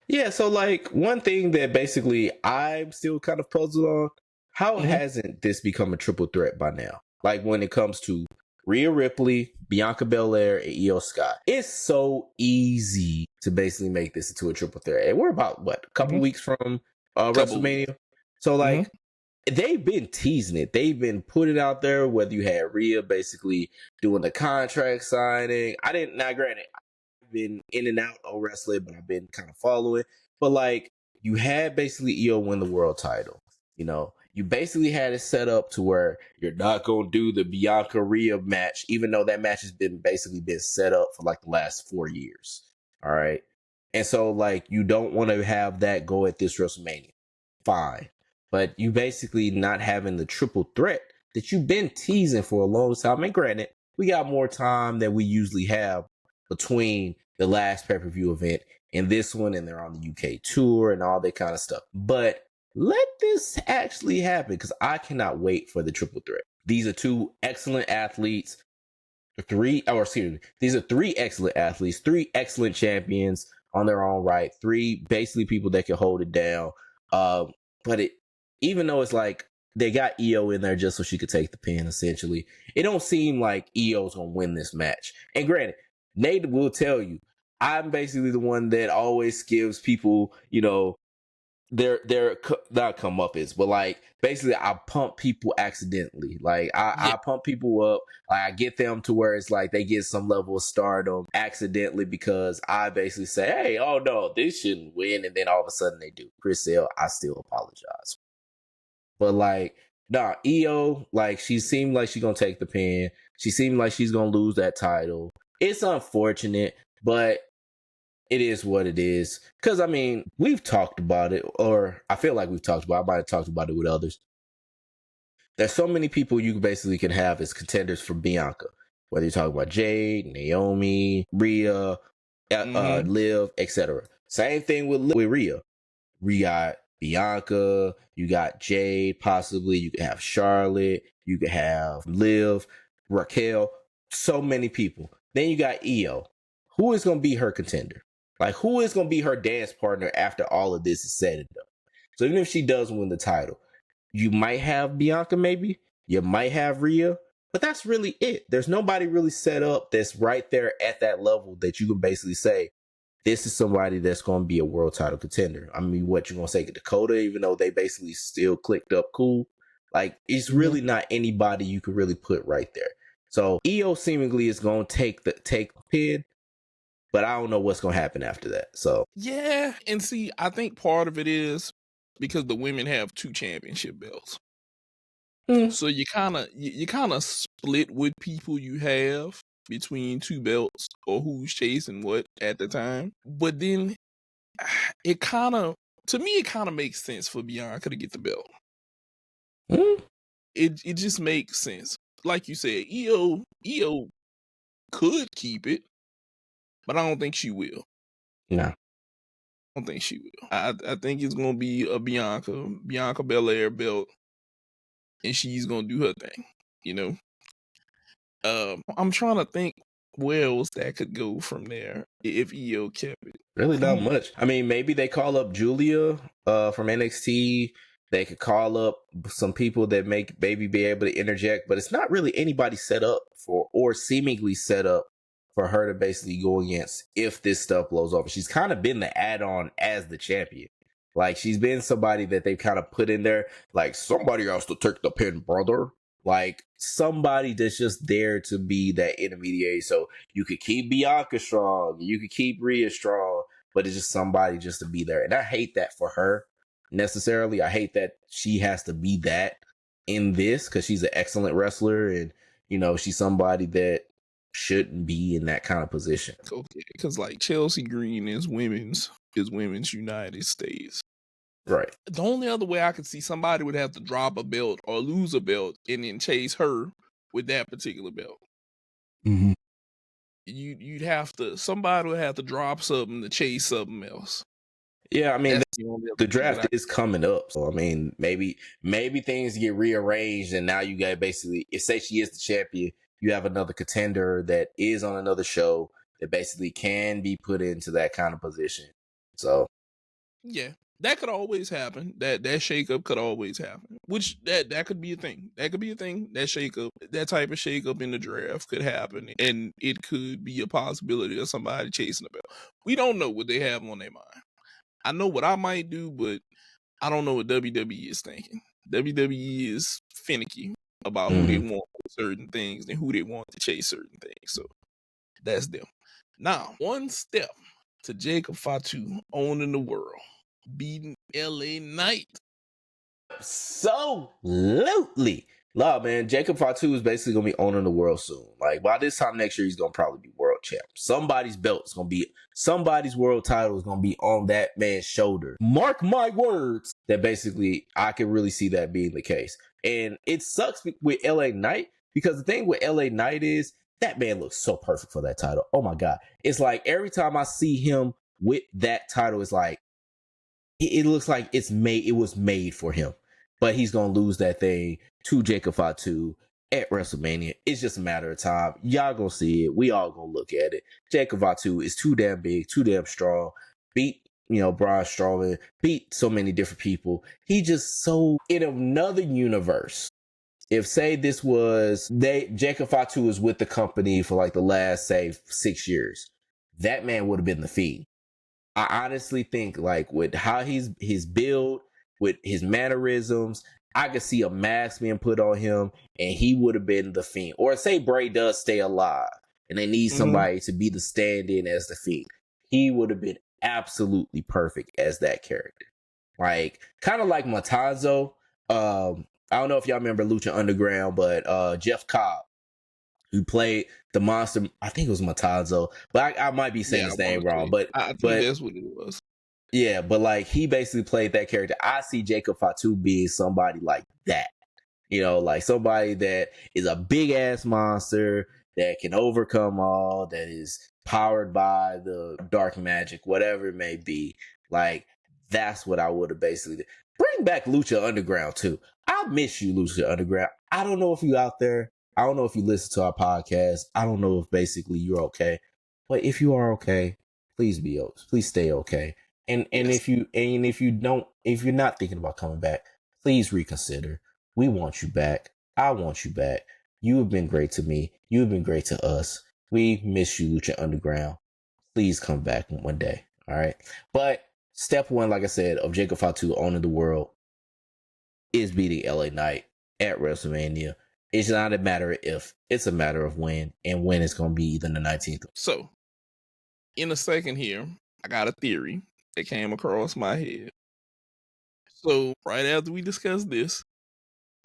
S2: Yeah, so like one thing that basically I'm still kind of puzzled on, how hasn't this become a triple threat by now? Like when it comes to Rhea Ripley, Bianca Belair, and Io Sky. It's so easy to basically make this into a triple threat. And we're about, what, a couple weeks from WrestleMania? So like they've been teasing it. They've been putting it out there, whether you had Rhea basically doing the contract signing. Now granted, been in and out of wrestling, but I've been kind of following. But like you had basically Io win the world title. You know, you basically had it set up to where you're not gonna do the Bianca Rhea match, even though that match has been set up for like the last 4 years. All right. And so like you don't want to have that go at this WrestleMania. Fine. But you basically not having the triple threat that you've been teasing for a long time. And granted, we got more time than we usually have between the last pay-per-view event and this one, and they're on the UK tour and all that kind of stuff. But let this actually happen, because I cannot wait for the triple threat. These are two excellent athletes. These are three excellent athletes, three excellent champions on their own right, three basically people that can hold it down. But even though it's like they got Io in there just so she could take the pin, essentially, it don't seem like Io's gonna win this match. And granted, Nate will tell you, I'm basically the one that always gives people, you know, their not comeuppance, but like basically I pump people accidentally. Like I pump people up. Like I get them to where it's like they get some level of stardom accidentally because I basically say, hey, oh no, this shouldn't win, and then all of a sudden they do. Chris Sale, I still apologize. But like, nah, Io, like she seemed like she's gonna take the pin. She seemed like she's gonna lose that title. It's unfortunate, but it is what it is. Because, I mean, we've talked about it, or I feel like we've talked about it. I might have talked about it with others. There's so many people you basically can have as contenders for Bianca. Whether you're talking about Jade, Naomi, Rhea, Liv, etc. Same thing with Rhea. We got Bianca, you got Jade, possibly. You could have Charlotte, you could have Liv, Raquel, so many people. Then you got Io. Who is going to be her contender? Like, who is going to be her dance partner after all of this is said and done? So even if she does win the title, you might have Bianca maybe, you might have Rhea, but that's really it. There's nobody really set up that's right there at that level that you can basically say, this is somebody that's going to be a world title contender. I mean, what you going to say, Dakota, even though they basically still clicked up cool? Like, it's really not anybody you could really put right there. So Io seemingly is going to take the pin, but I don't know what's going to happen after that. So
S1: yeah, and see, I think part of it is because the women have 2 championship belts. So you kind of split with people you have between 2 belts or who's chasing what at the time. But then it kind of makes sense for Bianca to get the belt. It just makes sense. Like you said, Io could keep it, but I don't think she will.
S2: No.
S1: I don't think she will. I think it's gonna be a Bianca Belair belt, and she's gonna do her thing. You know. I'm trying to think where else that could go from there if Io kept it.
S2: Really not much. I mean, maybe they call up Julia from NXT. They could call up some people that make maybe be able to interject, but it's not really anybody set up for, or seemingly set up for her to basically go against if this stuff blows over. She's kind of been the add-on as the champion. Like, she's been somebody that they've kind of put in there, like, somebody else to take the pin, brother. Like, somebody that's just there to be that intermediary. So you could keep Bianca strong, you could keep Rhea strong, but it's just somebody just to be there. And I hate that for her necessarily. I hate that she has to be that in this, because she's an excellent wrestler, and, you know, she's somebody that shouldn't be in that kind of position.
S1: Okay, because like Chelsea Green is women's United States.
S2: Right.
S1: The only other way I could see somebody would have to drop a belt or lose a belt and then chase her with that particular belt.
S2: Mm-hmm.
S1: Somebody would have to drop something to chase something else.
S2: Yeah, I mean,
S1: That's the only
S2: the
S1: other thing
S2: draft
S1: that
S2: is coming up. So, I mean, maybe things get rearranged and now you got basically, if say she is the champion, you have another contender that is on another show that basically can be put into that kind of position. So,
S1: yeah, that could always happen. That shakeup could always happen. Which that could be a thing. That could be a thing. That shakeup, that type of shakeup in the draft could happen, and it could be a possibility of somebody chasing the belt. We don't know what they have on their mind. I know what I might do, but I don't know what WWE is thinking. WWE is finicky about who they want for certain things and who they want to chase certain things. So that's them. Now, one step to Jacob Fatu owning the world, beating LA Knight.
S2: absolutely. Nah, man, Jacob Fatu is basically going to be owning the world soon. Like, by this time next year, he's going to probably be world champ. Somebody's belt is going to be, somebody's world title is going to be on that man's shoulder. Mark my words. That basically, I can really see that being the case. And it sucks with LA Knight, because the thing with LA Knight is, that man looks so perfect for that title. Oh my God. It's like every time I see him with that title, it's like, it looks like it was made for him. But he's going to lose that thing to Jacob Fatu at WrestleMania. It's just a matter of time. Y'all going to see it. We all going to look at it. Jacob Fatu is too damn big, too damn strong. Beat, Braun Strowman, beat so many different people. He just so, in another universe, if say this was, Jacob Fatu was with the company for like the last, say, 6 years, that man would have been the Fiend. I honestly think, like, with how his build, with his mannerisms, I could see a mask being put on him and he would have been the Fiend. Or say Bray does stay alive and they need somebody to be the stand-in as the Fiend. He would have been absolutely perfect as that character. Like, kind of like Matanzo. I don't know if y'all remember Lucha Underground, but Jeff Cobb, who played the monster, I think it was Matanzo, but I might be saying his name wrong. But
S1: I think that's what it was.
S2: Yeah, but like he basically played that character. I see Jacob Fatu being somebody like that. Like somebody that is a big ass monster that can overcome all, that is powered by the dark magic, whatever it may be. Like, that's what I would have basically did. Bring back Lucha Underground too. I miss you, Lucha Underground. I don't know if you out there. I don't know if you listen to our podcast. I don't know if basically you're okay. But if you are okay, please stay okay. And
S1: Yes.
S2: if you're not thinking about coming back, please reconsider. We want you back. I want you back. You have been great to me. You have been great to us. We miss you, Lucha Underground. Please come back one day. All right. But step one, like I said, of Jacob Fatu owning the world is beating LA Knight at WrestleMania. It's not a matter of if, it's a matter of when, and when it's going to be either the 19th.
S1: So, in a second here, I got a theory that came across my head. So, right after we discuss this,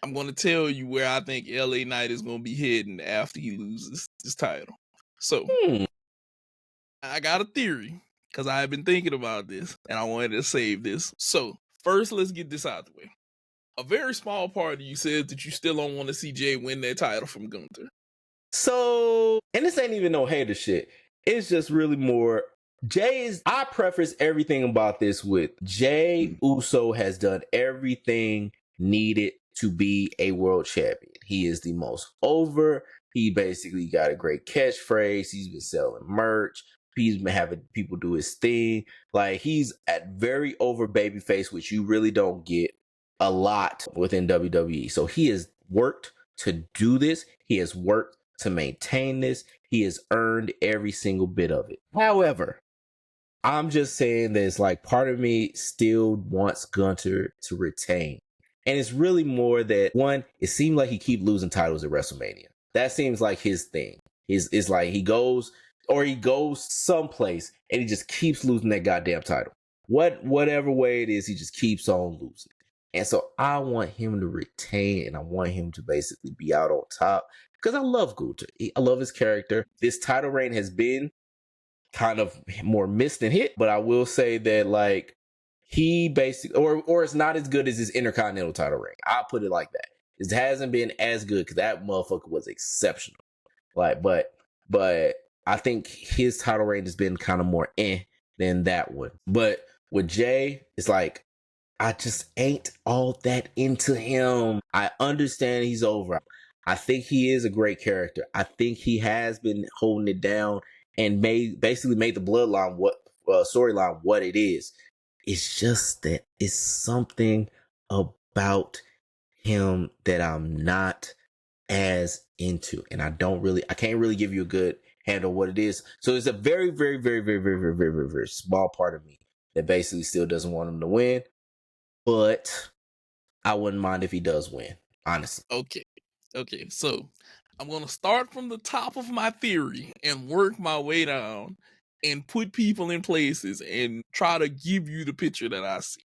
S1: I'm going to tell you where I think LA Knight is going to be heading after he loses his title. So, I got a theory because I have been thinking about this and I wanted to save this. So, first, let's get this out of the way. A very small part of you said that you still don't want to see Jay win that title from Gunther.
S2: So, and this ain't even no hater shit. It's just really more I preface everything about this with Jay Uso has done everything needed to be a world champion. He is the most over. He basically got a great catchphrase. He's been selling merch. He's been having people do his thing. Like, he's at very over babyface, which you really don't get a lot within WWE. So he has worked to do this. He has worked to maintain this. He has earned every single bit of it. However, I'm just saying that it's like part of me still wants Gunther to retain. And it's really more that, one, it seemed like he keep losing titles at WrestleMania. That seems like his thing. It's like he goes someplace and he just keeps losing that goddamn title. Whatever way it is, he just keeps on losing. And so I want him to retain, and I want him to basically be out on top because I love Gunther. I love his character. This title reign has been kind of more missed than hit, but I will say that, like, he basically, or it's not as good as his Intercontinental title reign. I'll put it like that. It hasn't been as good because that motherfucker was exceptional. Like, but I think his title reign has been kind of more than that one. But With Jay, it's like, I just ain't all that into him. I understand he's over. I think he is a great character. I think he has been holding it down and basically made the bloodline storyline what it is. It's just that it's something about him that I'm not as into, and I can't really give you a good handle what it is. So it's a very, very, very, very, very, very, very, very, very small part of me that basically still doesn't want him to win. But I wouldn't mind if he does win, honestly.
S1: Okay. So I'm gonna start from the top of my theory and work my way down and put people in places and try to give you the picture that I see.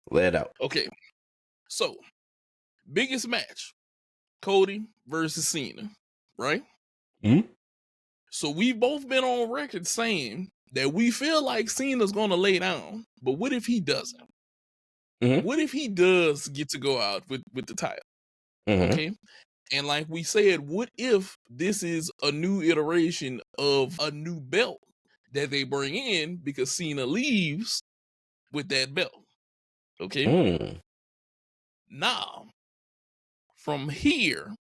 S2: Let it out.
S1: Okay. So biggest match, Cody versus Cena, right?
S2: Mm-hmm.
S1: So we've both been on record saying that we feel like Cena's gonna lay down, but what if he doesn't?
S2: Mm-hmm.
S1: What if he does get to go out with the title?
S2: Mm-hmm.
S1: Okay. And like we said, what if this is a new iteration of a new belt that they bring in because Cena leaves with that belt? Okay.
S2: Mm.
S1: Now, from here,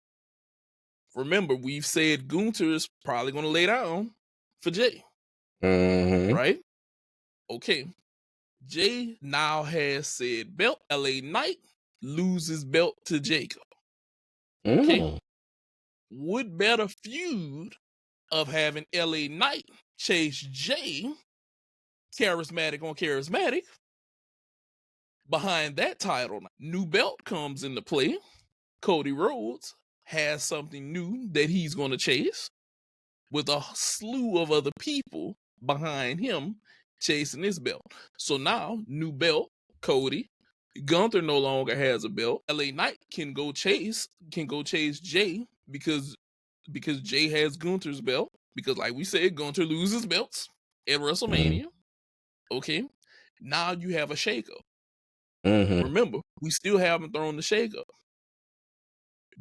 S1: remember, we've said Gunther is probably going to lay down for Jay.
S2: Mm-hmm.
S1: Right? Okay. Jay now has said belt. LA Knight loses belt to Jacob. Okay.
S2: Mm.
S1: What better feud of having LA Knight chase Jay, charismatic on charismatic, behind that title? New belt comes into play. Cody Rhodes has something new that he's going to chase with a slew of other people behind him chasing this belt. So now, new belt, Cody. Gunther no longer has a belt. LA Knight can go chase Jay because Jay has Gunther's belt. Because like we said, Gunther loses belts at WrestleMania. Mm-hmm. Okay. Now you have a shakeup. Mm-hmm. Remember, we still haven't thrown the shakeup.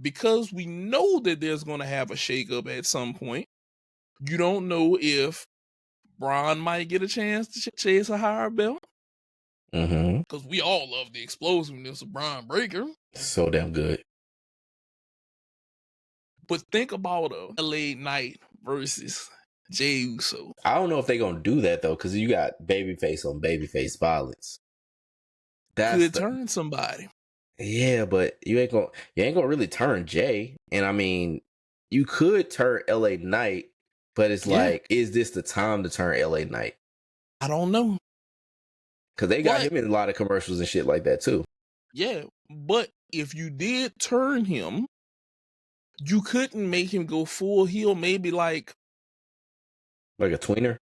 S1: Because we know that there's going to have a shakeup at some point. You don't know if Braun might get a chance to chase a higher belt. Because we all love the explosiveness of Braun Breaker.
S2: So damn good.
S1: But think about a LA Knight versus Jey Uso.
S2: I don't know if they're going to do that, though, because you got babyface on babyface violence.
S1: Could turn somebody.
S2: Yeah, but you ain't gonna really turn Jay. And I mean, you could turn LA Knight, but it's like, is this the time to turn LA Knight?
S1: I don't know.
S2: Because they got him in a lot of commercials and shit like that too.
S1: Yeah, but if you did turn him, you couldn't make him go full heel, maybe like
S2: a tweener?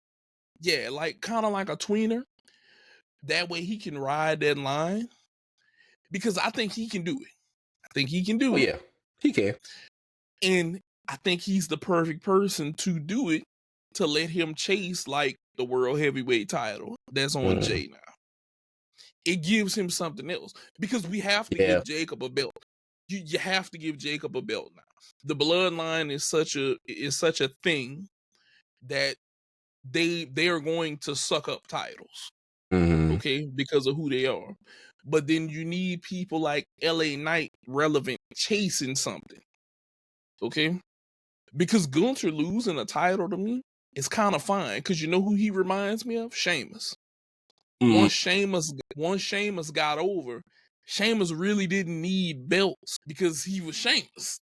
S1: Yeah, like kind of like a tweener. That way he can ride that line. Because I think he can do it. I think he can do it.
S2: Yeah, he can.
S1: And I think he's the perfect person to do it, to let him chase like the world heavyweight title that's on Jay now. It gives him something else because we have to give Jacob a belt. You have to give Jacob a belt now. The bloodline is such a thing that they are going to suck up titles. Okay, because of who they are. But then you need people like LA Knight relevant chasing something. Okay? Because Gunther losing a title to me is kind of fine. Because you know who he reminds me of? Sheamus. Once Sheamus got over, Sheamus really didn't need belts because he was Sheamus.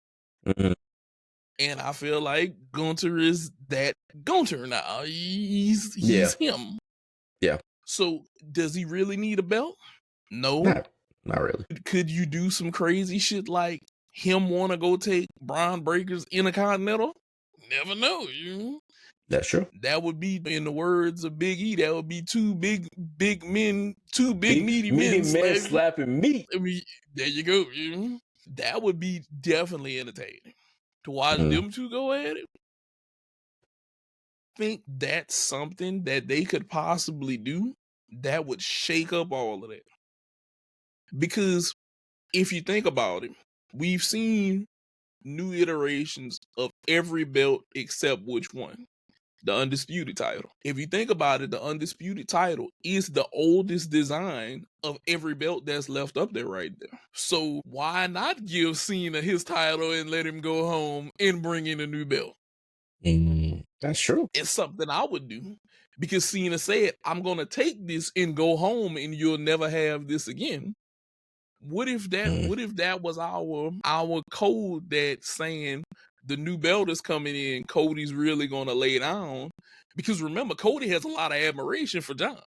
S1: And I feel like Gunther is that Gunther now. He's him.
S2: Yeah.
S1: So does he really need a belt? No.
S2: Not really.
S1: Could you do some crazy shit like him want to go take Braun Breaker's Intercontinental? Never know.
S2: That's true.
S1: That would be, in the words of Big E, that would be two big men, meaty men
S2: slapping meat.
S1: I mean, there you go. That would be definitely entertaining to watch them two go at it. I think that's something that they could possibly do that would shake up all of that. Because if you think about it, we've seen new iterations of every belt except which one? The undisputed title. If you think about it, the undisputed title is the oldest design of every belt that's left up there right there. So why not give Cena his title and let him go home and bring in a new belt?
S2: That's true.
S1: It's something I would do because Cena said, I'm going to take this and go home and you'll never have this again. What if that was our code that's saying the new belt is coming in, Cody's really going to lay down? Because remember, Cody has a lot of admiration for John.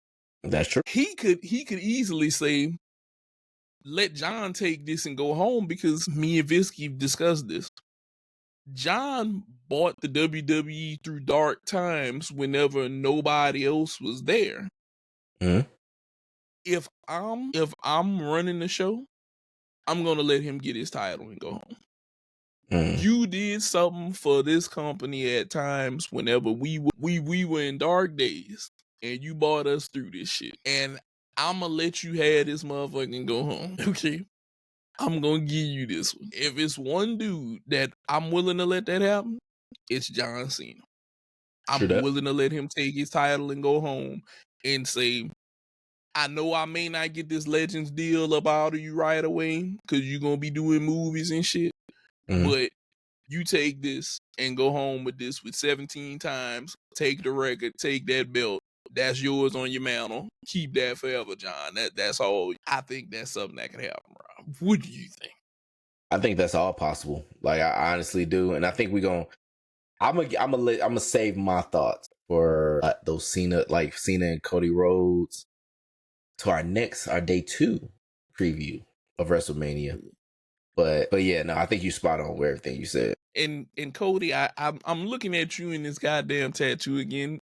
S2: That's true.
S1: He could easily say, let John take this and go home, because me and Visky discussed this. John bought the WWE through dark times whenever nobody else was there.
S2: Mm-hmm.
S1: If I'm running the show, I'm gonna let him get his title and go home. You did something for this company at times whenever we were in dark days, and you brought us through this shit. And I'ma let you have this motherfucker and go home. Okay? I'm gonna give you this one. If it's one dude that I'm willing to let that happen, it's John Cena. I'm willing to let him take his title and go home and say, I know I may not get this Legends deal up out of you right away because you're going to be doing movies and shit, but you take this and go home with this with 17 times, take the record, take that belt. That's yours on your mantle. Keep that forever, John. That's all. I think that's something that could happen, Rob. What do you think?
S2: I think that's all possible. Like, I honestly do. And I think I'm gonna save my thoughts for those Cena and Cody Rhodes to our day 2 preview of WrestleMania. But yeah, no, I think you spot on with everything you said.
S1: And Cody, I'm looking at you in this goddamn tattoo again.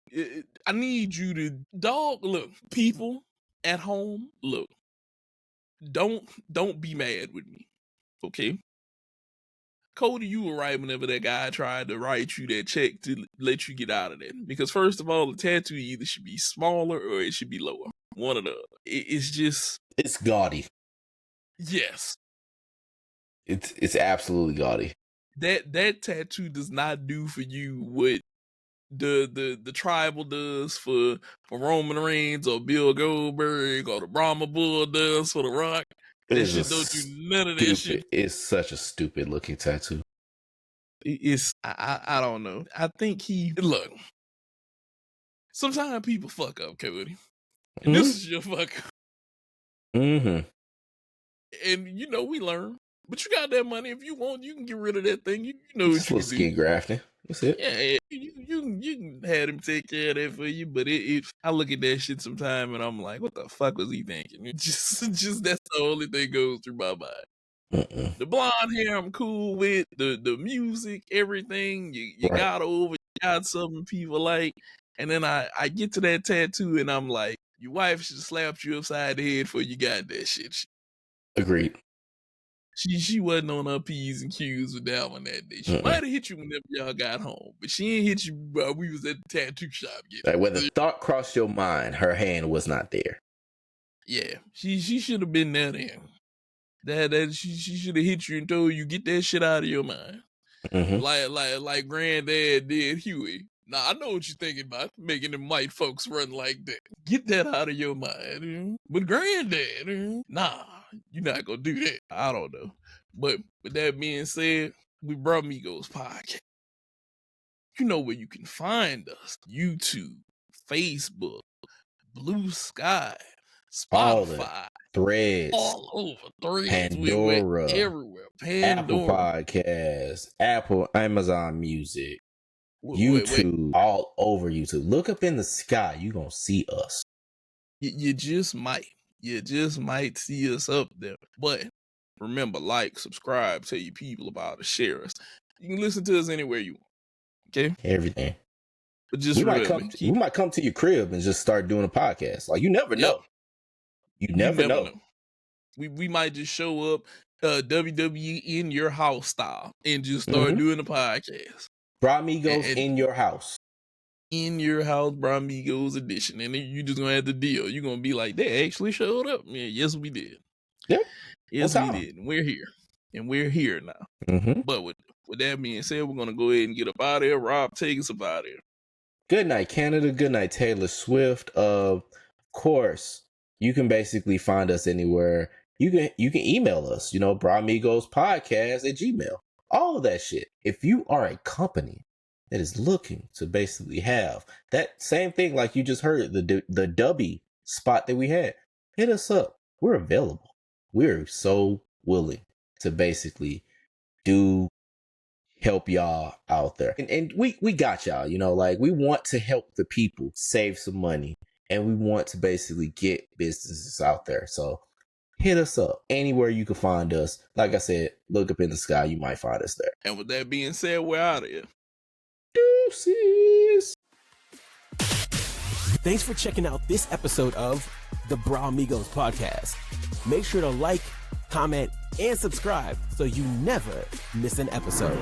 S1: I need you to, look, people at home, look, don't be mad with me, okay? Cody, you were right whenever that guy tried to write you that check to let you get out of that. Because first of all, the tattoo either should be smaller or it should be lower. One or the other.
S2: It's gaudy.
S1: Yes.
S2: It's absolutely gaudy.
S1: That tattoo does not do for you what the tribal does for Roman Reigns or Bill Goldberg or the Brahma Bull does for The Rock. That shit don't do none of that shit.
S2: It's such a stupid looking tattoo.
S1: I don't know. I think look. Sometimes people fuck up, Cody. And this is your fuck up. And we learn. But you got that money. If you want, you can get rid of that thing. You know what you can do.
S2: Skin grafting. That's it.
S1: Yeah, you can have him take care of that for you. But I look at that shit sometime and I'm like, what the fuck was he thinking? Just that's the only thing goes through my mind. The blonde hair I'm cool with. The music, everything. You got over. You got something people like. And then I get to that tattoo and I'm like, your wife should have slapped you upside the head before you got that shit.
S2: Agreed.
S1: She wasn't on her P's and Q's with that one that day. She might have hit you whenever y'all got home, but she ain't hit you while we was at the tattoo shop.
S2: Like, when the thought crossed your mind, her hand was not there.
S1: Yeah, she should have been there then. That she should have hit you and told you, get that shit out of your mind. Like Granddad did Huey. Now, I know what you're thinking about, making them white folks run like that. Get that out of your mind. But Granddad, nah, you're not going to do that. I don't know. But with that being said, we Brah Migos podcast. You know where you can find us. YouTube, Facebook, Blue Sky, Spotify.
S2: Threads.
S1: All over. Threads.
S2: Pandora.
S1: Everywhere.
S2: Apple Podcasts. Apple, Amazon Music. YouTube, all over YouTube. Look up in the sky. You gonna see us.
S1: You just might. You just might see us up there. But remember, like, subscribe, tell your people about us, share us. You can listen to us anywhere you want. Okay?
S2: Everything.
S1: But just
S2: we might come to your crib and just start doing a podcast. Like, you never know. You never know.
S1: We might just show up WWE in your house style and just start doing a podcast.
S2: Brah Migos in your house.
S1: In your house, Brah Migos edition. And then you just going to have the deal. You're going to be like, they actually showed up. Yeah, yes, we did.
S2: Yeah.
S1: Yes, we did. And we're here. And we're here now. But with that being said, we're going to go ahead and get up out of here. Rob, take us up out of here.
S2: Good night, Canada. Good night, Taylor Swift. Of course, you can basically find us anywhere. You can email us, Brah Migos podcast at Gmail. All of that shit. If you are a company that is looking to basically have that same thing like you just heard, the Dubby spot that we had, hit us up. We're available. We're so willing to basically help y'all out there. And we got y'all, we want to help the people save some money, and we want to basically get businesses out there. So hit us up anywhere you can find us. Like I said, look up in the sky, you might find us there.
S1: And with that being said, we're out of here.
S2: Deuces.
S4: Thanks for checking out this episode of the Brah Migos podcast. Make sure to like, comment, and subscribe so you never miss an episode.